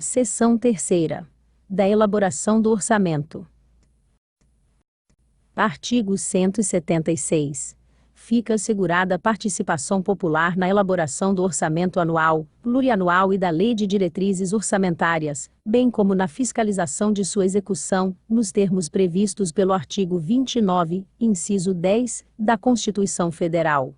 Seção 3ª. Da elaboração do orçamento. Artigo 176. Fica assegurada a participação popular na elaboração do orçamento anual, plurianual e da Lei de Diretrizes Orçamentárias, bem como na fiscalização de sua execução, nos termos previstos pelo artigo 29, inciso 10, da Constituição Federal.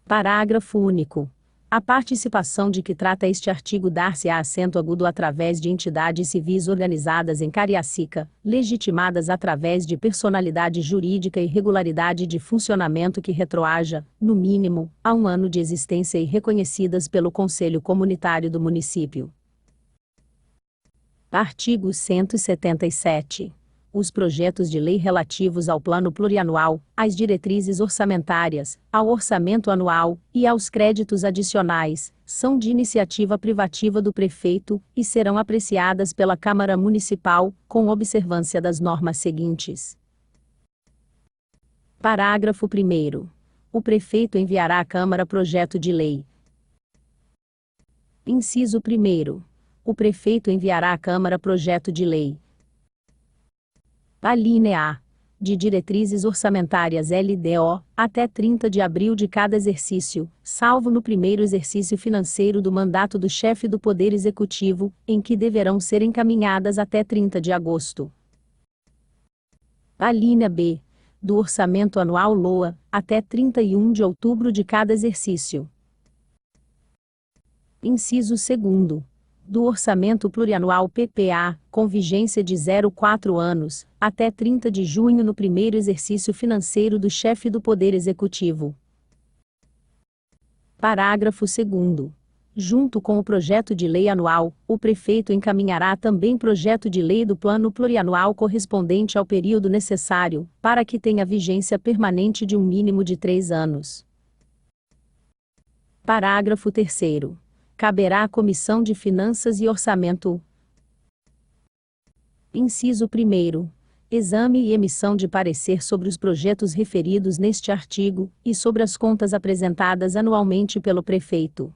Parágrafo único. A participação de que trata este artigo dar-se-á acento agudo através de entidades civis organizadas em Cariacica, legitimadas através de personalidade jurídica e regularidade de funcionamento que retroaja, no mínimo, a 1 ano de existência e reconhecidas pelo Conselho Comunitário do município. Artigo 177. Os projetos de lei relativos ao Plano Plurianual, às diretrizes orçamentárias, ao orçamento anual e aos créditos adicionais, são de iniciativa privativa do prefeito e serão apreciadas pela Câmara Municipal, com observância das normas seguintes. Parágrafo 1º. O prefeito enviará à Câmara projeto de lei. Inciso 1º. O prefeito enviará à Câmara projeto de lei. Alínea A. De diretrizes orçamentárias LDO, até 30 de abril de cada exercício, salvo no primeiro exercício financeiro do mandato do chefe do Poder Executivo, em que deverão ser encaminhadas até 30 de agosto. Alínea B. Do orçamento anual LOA, até 31 de outubro de cada exercício. Inciso 2º. Do orçamento plurianual PPA, com vigência de 0,4 anos, até 30 de junho no primeiro exercício financeiro do chefe do Poder Executivo. Parágrafo 2º. Junto com o projeto de lei anual, o prefeito encaminhará também projeto de lei do plano plurianual correspondente ao período necessário, para que tenha vigência permanente de um mínimo de 3 anos. Parágrafo 3º. Caberá à Comissão de Finanças e Orçamento. Inciso 1º. Exame e emissão de parecer sobre os projetos referidos neste artigo, e sobre as contas apresentadas anualmente pelo prefeito.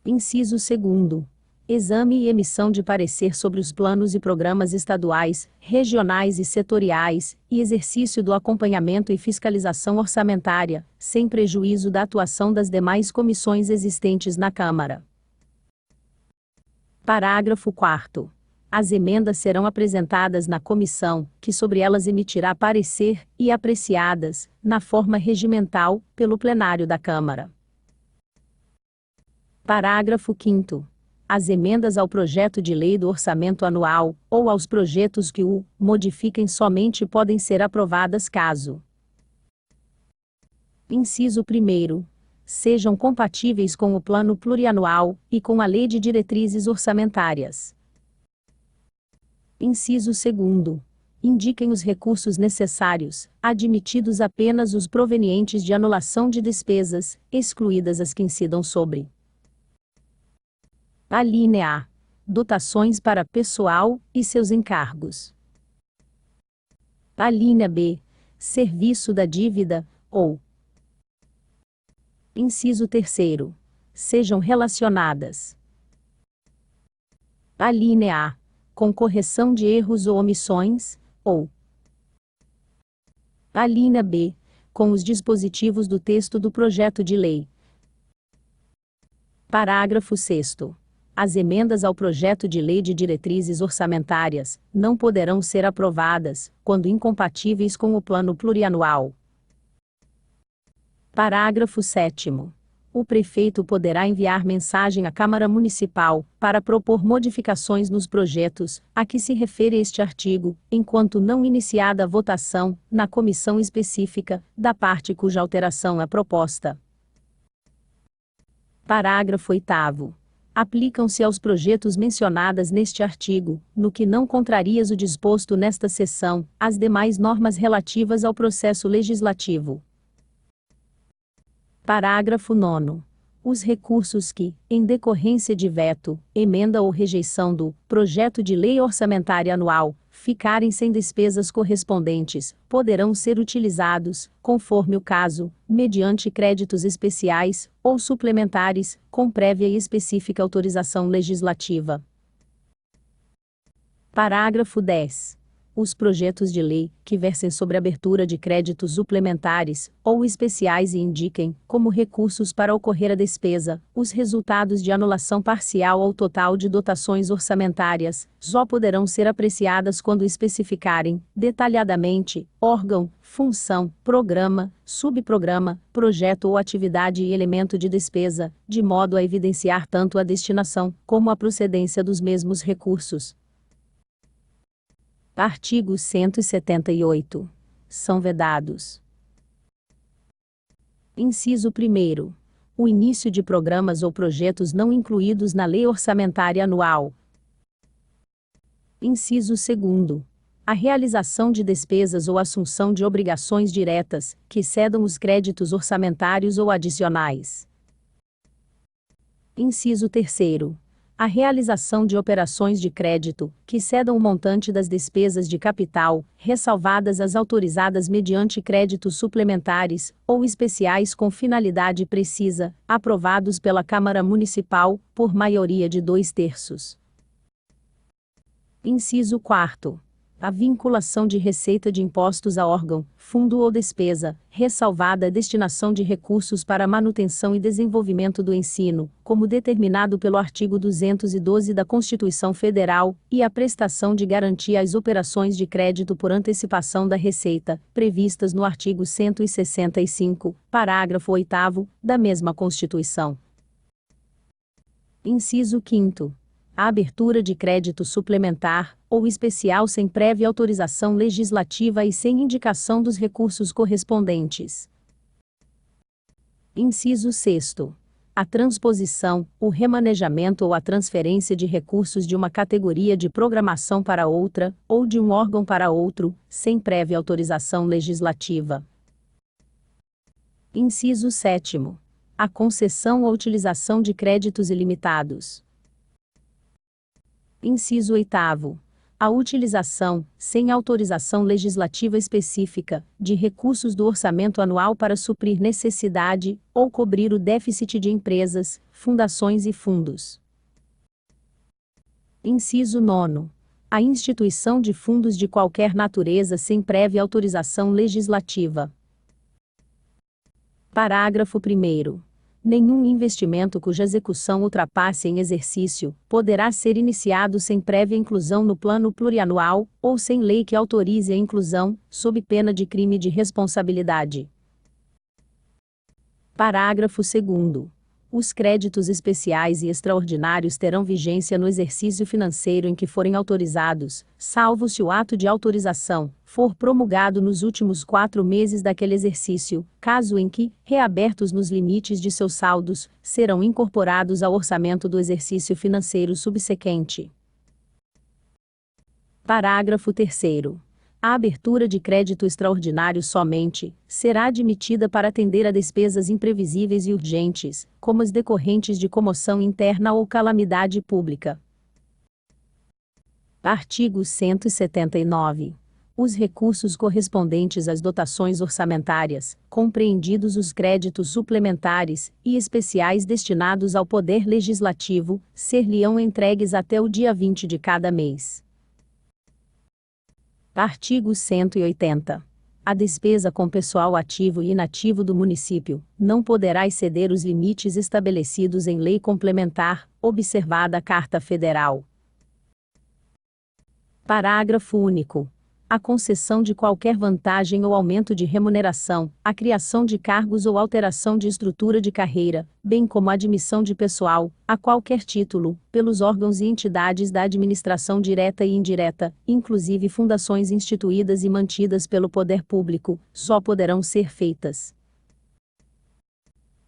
Inciso 2º. Exame e emissão de parecer sobre os planos e programas estaduais, regionais e setoriais, e exercício do acompanhamento e fiscalização orçamentária, sem prejuízo da atuação das demais comissões existentes na Câmara. Parágrafo 4º. As emendas serão apresentadas na comissão, que sobre elas emitirá parecer, e apreciadas, na forma regimental, pelo plenário da Câmara. Parágrafo 5º. As emendas ao projeto de lei do orçamento anual, ou aos projetos que o modifiquem somente podem ser aprovadas caso: Inciso 1º. Sejam compatíveis com o plano plurianual, e com a Lei de Diretrizes Orçamentárias. Inciso 2º. Indiquem os recursos necessários, admitidos apenas os provenientes de anulação de despesas, excluídas as que incidam sobre: Alínea A. Dotações para pessoal e seus encargos. Alínea B. Serviço da dívida, ou. Inciso 3º. Sejam relacionadas: Alínea A. Com correção de erros ou omissões, ou. Alínea B. Com os dispositivos do texto do projeto de lei. Parágrafo 6º. As emendas ao projeto de lei de diretrizes orçamentárias não poderão ser aprovadas, quando incompatíveis com o plano plurianual. Parágrafo 7º. O prefeito poderá enviar mensagem à Câmara Municipal, para propor modificações nos projetos, a que se refere este artigo, enquanto não iniciada a votação, na comissão específica, da parte cuja alteração é proposta. Parágrafo 8º. Aplicam-se aos projetos mencionadas neste artigo, no que não contrarias o disposto nesta seção, as demais normas relativas ao processo legislativo. Parágrafo 9º. Os recursos que, em decorrência de veto, emenda ou rejeição do projeto de lei orçamentária anual, ficarem sem despesas correspondentes, poderão ser utilizados, conforme o caso, mediante créditos especiais ou suplementares, com prévia e específica autorização legislativa. Parágrafo 10. Os projetos de lei, que versem sobre abertura de créditos suplementares ou especiais e indiquem, como recursos para ocorrer a despesa, os resultados de anulação parcial ou total de dotações orçamentárias, só poderão ser apreciadas quando especificarem, detalhadamente, órgão, função, programa, subprograma, projeto ou atividade e elemento de despesa, de modo a evidenciar tanto a destinação, como a procedência dos mesmos recursos. Artigo 178. São vedados. Inciso 1º. O início de programas ou projetos não incluídos na Lei Orçamentária Anual. Inciso 2º. A realização de despesas ou assunção de obrigações diretas, que excedam os créditos orçamentários ou adicionais. Inciso 3º. A realização de operações de crédito, que excedam o montante das despesas de capital, ressalvadas as autorizadas mediante créditos suplementares ou especiais com finalidade precisa, aprovados pela Câmara Municipal, por maioria de 2/3. Inciso 4º. A vinculação de receita de impostos a órgão, fundo ou despesa, ressalvada a destinação de recursos para a manutenção e desenvolvimento do ensino, como determinado pelo artigo 212 da Constituição Federal, e a prestação de garantia às operações de crédito por antecipação da receita, previstas no artigo 165, parágrafo 8º, da mesma Constituição. Inciso 5º. A abertura de crédito suplementar ou especial sem prévia autorização legislativa e sem indicação dos recursos correspondentes. Inciso 6º. A transposição, o remanejamento ou a transferência de recursos de uma categoria de programação para outra, ou de um órgão para outro, sem prévia autorização legislativa. Inciso 7º. A concessão ou utilização de créditos ilimitados. Inciso 8º. A utilização, sem autorização legislativa específica, de recursos do orçamento anual para suprir necessidade, ou cobrir o déficit de empresas, fundações e fundos. Inciso 9º. A instituição de fundos de qualquer natureza sem prévia autorização legislativa. Parágrafo 1º. Nenhum investimento cuja execução ultrapasse em exercício, poderá ser iniciado sem prévia inclusão no plano plurianual, ou sem lei que autorize a inclusão, sob pena de crime de responsabilidade. Parágrafo 2º. Os créditos especiais e extraordinários terão vigência no exercício financeiro em que forem autorizados, salvo se o ato de autorização for promulgado nos últimos 4 meses daquele exercício, caso em que, reabertos nos limites de seus saldos, serão incorporados ao orçamento do exercício financeiro subsequente. Parágrafo 3º. A abertura de crédito extraordinário somente será admitida para atender a despesas imprevisíveis e urgentes, como as decorrentes de comoção interna ou calamidade pública. Artigo 179. Os recursos correspondentes às dotações orçamentárias, compreendidos os créditos suplementares e especiais destinados ao Poder Legislativo, ser-lhe-ão entregues até o dia 20 de cada mês. Artigo 180. A despesa com pessoal ativo e inativo do município não poderá exceder os limites estabelecidos em lei complementar, observada a Carta Federal. Parágrafo único. A concessão de qualquer vantagem ou aumento de remuneração, a criação de cargos ou alteração de estrutura de carreira, bem como a admissão de pessoal, a qualquer título, pelos órgãos e entidades da administração direta e indireta, inclusive fundações instituídas e mantidas pelo poder público, só poderão ser feitas.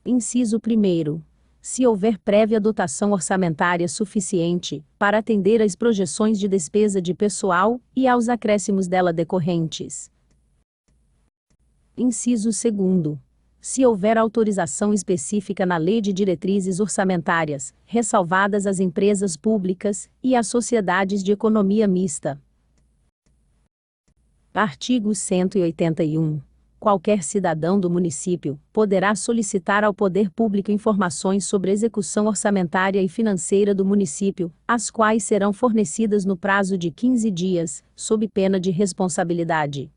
Inciso 1º. Se houver prévia dotação orçamentária suficiente para atender às projeções de despesa de pessoal e aos acréscimos dela decorrentes. Inciso 2º. Se houver autorização específica na Lei de Diretrizes Orçamentárias, ressalvadas as empresas públicas e as sociedades de economia mista. Artigo 181. Qualquer cidadão do município poderá solicitar ao poder público informações sobre a execução orçamentária e financeira do município, as quais serão fornecidas no prazo de 15 dias, sob pena de responsabilidade.